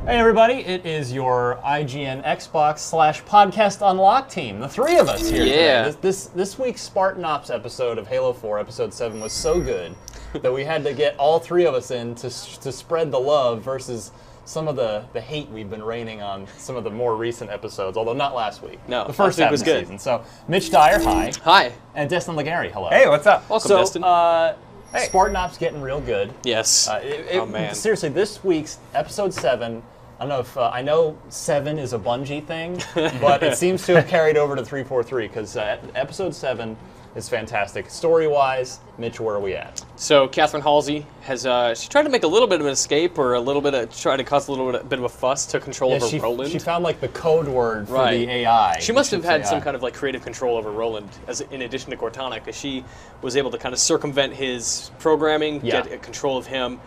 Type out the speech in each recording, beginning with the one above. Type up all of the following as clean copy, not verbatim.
Hey everybody, it is your IGN Xbox / Podcast Unlock team. The three of us here today. This week's Spartan Ops episode of Halo 4, Episode 7 was so good that we had to get all three of us in to spread the love versus some of the hate we've been raining on some of the more recent episodes, although not last week. No, the first week half was of the good. Season. So, Mitch Dyer, hi. Hi. And Destin Legary, hello. Hey, what's up? Welcome, So, Destin. hey. Spartan Ops getting real good. Yes. Oh, man. Seriously, this week's Episode 7, I don't know if, I know 7 is a Bungie thing, but it seems to have carried over to 343, because Episode 7 is fantastic. Story-wise, Mitch, where are we at? So, Catherine Halsey has, she tried to make a little bit of an escape, or a little bit of, try to cause a little bit of a fuss to control over Roland. She found, like, the code word for the AI. She must have had some kind of, like, creative control over Roland, in addition to Cortana, because she was able to kind of circumvent his programming, get a control of him,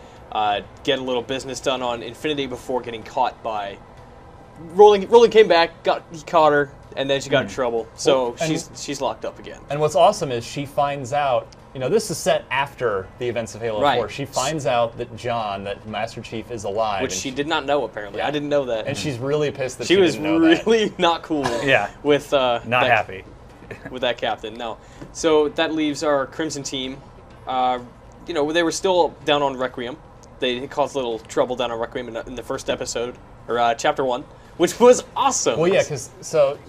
get a little business done on Infinity before getting caught by... Roland came back, he caught her, and then she got in trouble. So she's locked up again. And what's awesome is she finds out, you know, this is set after the events of Halo 4. She finds out that John, that Master Chief, is alive. Which she did not know, apparently. I didn't know that. And she's really pissed that she was didn't know that. really not cool with... not happy. With that captain, no. So that leaves our Crimson team. You know, they were still down on Requiem. They caused a little trouble down on Requiem in the first episode, or Chapter 1. Which was awesome. Well, yeah, because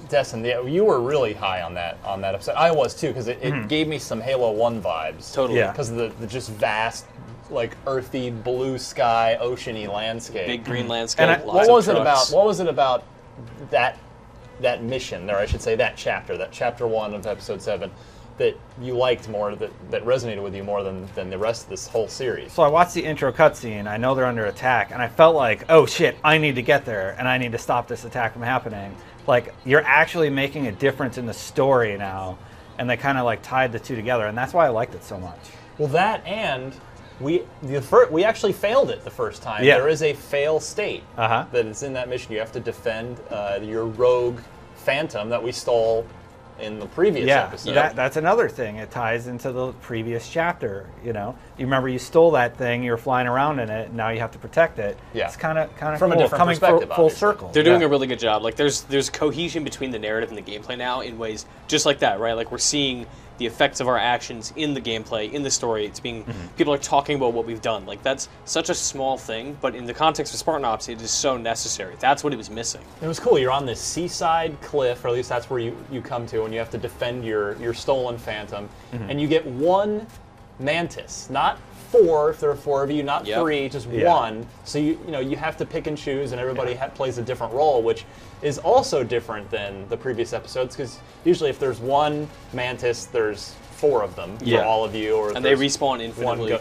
Destin, you were really high on that episode. I was too, because it gave me some Halo 1 vibes. Totally. Because of the just vast, like earthy, blue sky, oceany landscape. Big green landscape. And what was it about that mission there? I should say that chapter 1 of Episode 7. That you liked more, that resonated with you more than the rest of this whole series? So I watched the intro cutscene. I know they're under attack, and I felt like, oh shit, I need to get there, and I need to stop this attack from happening. Like, you're actually making a difference in the story now, and they kind of like tied the two together, and that's why I liked it so much. Well, that and we actually failed it the first time. Yeah. There is a fail state that is in that mission. You have to defend your rogue Phantom that we stole in the previous episode. That's another thing. It ties into the previous chapter. You know, you remember you stole that thing, you were flying around in it, and now you have to protect it. Yeah, it's kind of from cool. a different Coming perspective. Full circle. They're doing a really good job. Like there's cohesion between the narrative and the gameplay now in ways just like that, right? Like we're seeing the effects of our actions in the gameplay, in the story. It's being people are talking about what we've done. Like that's such a small thing, but in the context of Spartan Ops, it is so necessary. That's what it was missing. It was cool. You're on this seaside cliff, or at least that's where you come to, and you have to defend your stolen Phantom, and you get one Mantis, not 4 if there are 4 of you, not 3, just 1. So you have to pick and choose, and everybody plays a different role, which is also different than the previous episodes, because usually if there's one Mantis, there's 4 of them for all of you, or and they respawn infinitely.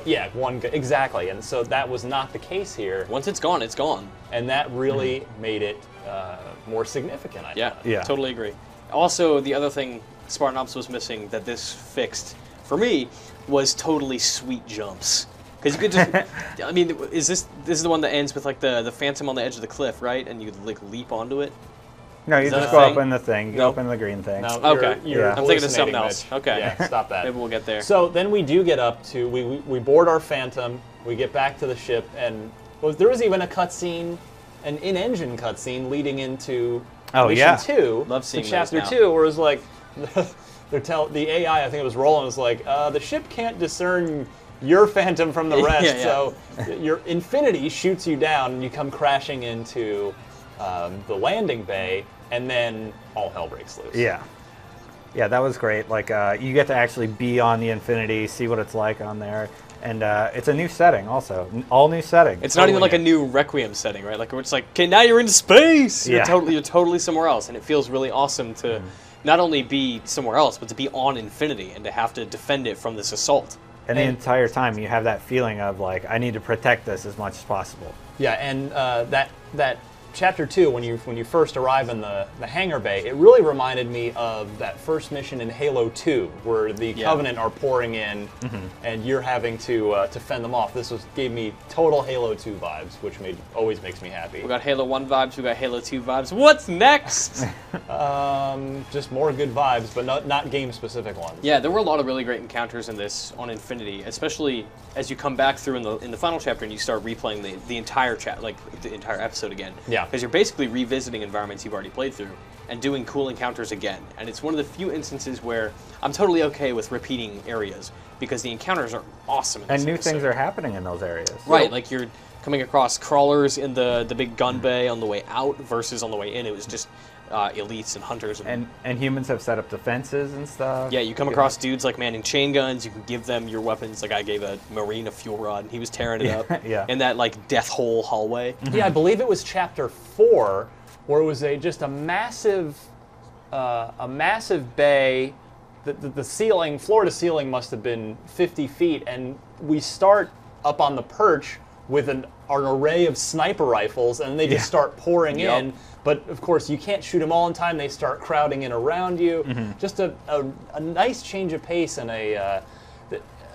Exactly, and so that was not the case here. Once it's gone, it's gone, and that really made it more significant. I thought. Yeah, totally agree. Also, the other thing Spartan Ops was missing that this fixed for me was totally sweet jumps. Because you could just, I mean, this is the one that ends with like the Phantom on the edge of the cliff, right? And you like leap onto it. No, you just go up in the thing. You go up in the green thing. No, okay, I'm thinking of something else. Okay, yeah, stop that. Maybe we'll get there. So then we do get up to we board our Phantom. We get back to the ship, and there was even a cutscene, an in-engine cutscene leading into mission 2. Love seeing chapter 2, where it was like the AI, I think it was Roland, was like, the ship can't discern your Phantom from the rest, so your Infinity shoots you down, and you come crashing into the landing bay, and then all hell breaks loose. Yeah, that was great. Like you get to actually be on the Infinity, see what it's like on there, and it's a new setting, also all new setting. It's not even like a new Requiem setting, right? Like it's like, okay, now you're in space. You're totally somewhere else, and it feels really awesome to not only be somewhere else, but to be on Infinity and to have to defend it from this assault. And the entire time you have that feeling of like, I need to protect this as much as possible. Yeah, and that Chapter 2, when you first arrive in the hangar bay, it really reminded me of that first mission in Halo 2, where the Covenant are pouring in, and you're having to fend them off. This gave me total Halo 2 vibes, which always makes me happy. We got Halo 1 vibes, we got Halo 2 vibes. What's next? Just more good vibes, but not game-specific ones. Yeah, there were a lot of really great encounters in this on Infinity, especially as you come back through in the final chapter and you start replaying the entire the entire episode again. Yeah. Because you're basically revisiting environments you've already played through and doing cool encounters again. And it's one of the few instances where I'm totally okay with repeating areas because the encounters are awesome in this And new episode. things are happening in those areas. Right, like you're coming across crawlers in the big gun bay on the way out versus on the way in. It was just elites and hunters. And humans have set up defenses and stuff. Yeah, you come across dudes like manning chain guns. You can give them your weapons. Like I gave a Marine a fuel rod, and he was tearing it up in that like death hole hallway. Yeah, I believe it was Chapter 4, where it was just a massive bay. The ceiling, floor to ceiling, must have been 50 feet, and we start up on the perch with an array of sniper rifles, and they just start pouring in. But of course, you can't shoot them all in time. They start crowding in around you. Just a nice change of pace, and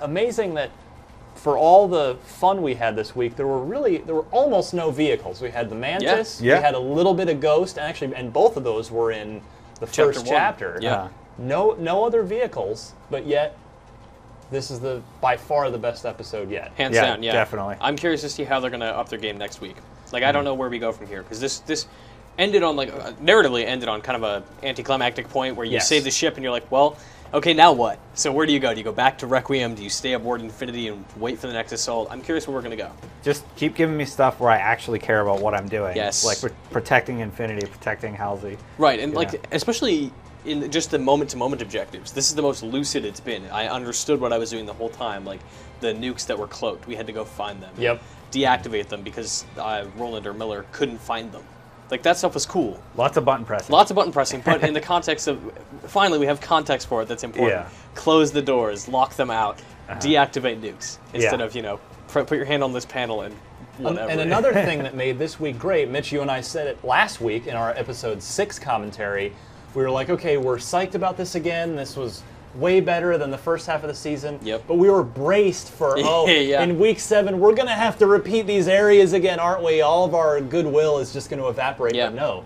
amazing that for all the fun we had this week, there were almost no vehicles. We had the Mantis, we had a little bit of Ghost, and both of those were in the first chapter. Yeah. No other vehicles, but yet this is by far the best episode yet. Hands down, yeah. Definitely. I'm curious to see how they're going to up their game next week. Like, I don't know where we go from here, because this ended on, narratively ended on kind of a anticlimactic point where you save the ship and you're like, well, okay, now what? So where do you go? Do you go back to Requiem? Do you stay aboard Infinity and wait for the next assault? I'm curious where we're going to go. Just keep giving me stuff where I actually care about what I'm doing. Yes. Like protecting Infinity, protecting Halsey. Right, and especially in just the moment-to-moment objectives. This is the most lucid it's been. I understood what I was doing the whole time. Like, the nukes that were cloaked, we had to go find them. Yep. Deactivate them because Roland or Miller couldn't find them. Like, that stuff was cool. Lots of button pressing. Lots of button pressing, but in the context of, finally, we have context for it that's important. Yeah. Close the doors, lock them out, deactivate nukes, instead of, put your hand on this panel and whatever. And another thing that made this week great, Mitch, you and I said it last week in our episode 6 commentary. We were like, okay, we're psyched about this again. This was way better than the first half of the season. Yep. But we were braced for, in week 7, we're going to have to repeat these areas again, aren't we? All of our goodwill is just going to evaporate. Yeah. But no,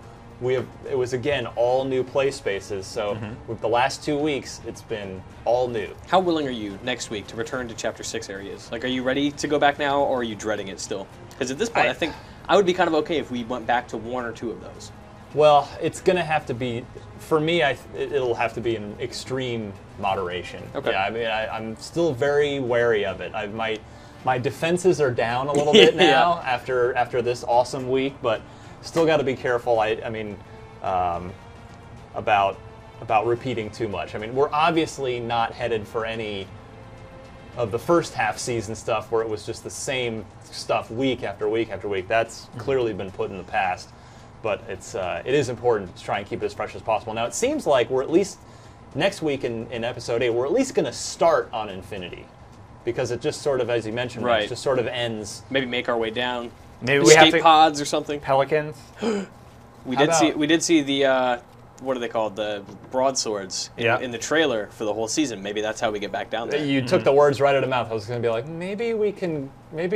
it was, again, all new play spaces. So with the last 2 weeks, it's been all new. How willing are you next week to return to Chapter 6 areas? Like, are you ready to go back now, or are you dreading it still? Because at this point, I think I would be kind of okay if we went back to 1 or 2 of those. Well, it's going to have to be, for me, it'll have to be in extreme moderation. Okay. Yeah, I mean, I'm still very wary of it. My defenses are down a little bit now after this awesome week, but still got to be careful. About repeating too much. I mean, we're obviously not headed for any of the first half season stuff where it was just the same stuff week after week after week. That's clearly been put in the past. But it is important to try and keep it as fresh as possible. Now, it seems like we're at least, next week in Episode 8, we're at least going to start on Infinity. Because it just sort of, as you mentioned, it just sort of ends. Maybe make our way down. Maybe we have to pods or something. Pelicans. We did see the, what are they called? The broadswords in the trailer for the whole season. Maybe that's how we get back down there. You took the words right out of mouth. I was going to be like, maybe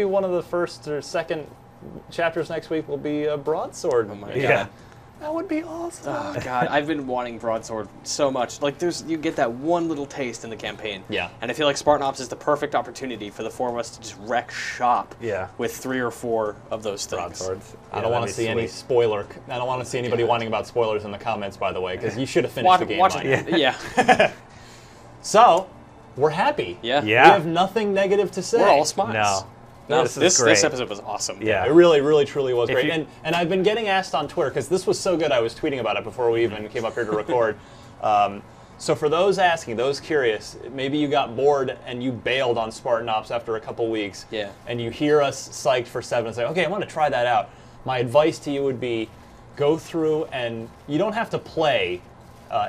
one of the first or second chapters next week will be a broadsword. Oh my god. That would be awesome. Oh god, I've been wanting broadsword so much. Like you get that one little taste in the campaign. Yeah. And I feel like Spartan Ops is the perfect opportunity for the 4 of us to just wreck shop with 3 or 4 of those things. Broadswords. I don't want to see any spoiler. I don't want to see anybody whining about spoilers in the comments, by the way, because you should have finished the game. Yeah. So, we're happy. Yeah. We have nothing negative to say. We're all smiles. No. No, this episode was awesome. Yeah. It really, really, truly was great. And I've been getting asked on Twitter, because this was so good I was tweeting about it before we even came up here to record. So for those asking, those curious, maybe you got bored and you bailed on Spartan Ops after a couple weeks, and you hear us psyched for 7 and say, okay, I want to try that out. My advice to you would be go through, and you don't have to play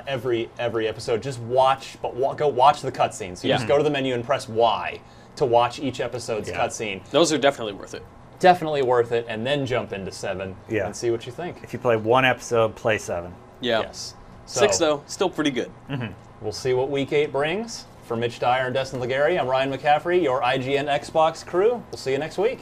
every episode. Just watch, but go watch the cutscenes. So you just go to the menu and press Y to watch each episode's cutscene. Those are definitely worth it. definitely worth it, and then jump into 7 Yeah. and see what you think. If you play one episode, play 7. Yeah. Yes. 6, though, still pretty good. We'll see what Week 8 brings. For Mitch Dyer and Destin Legary, I'm Ryan McCaffrey, your IGN Xbox crew. We'll see you next week.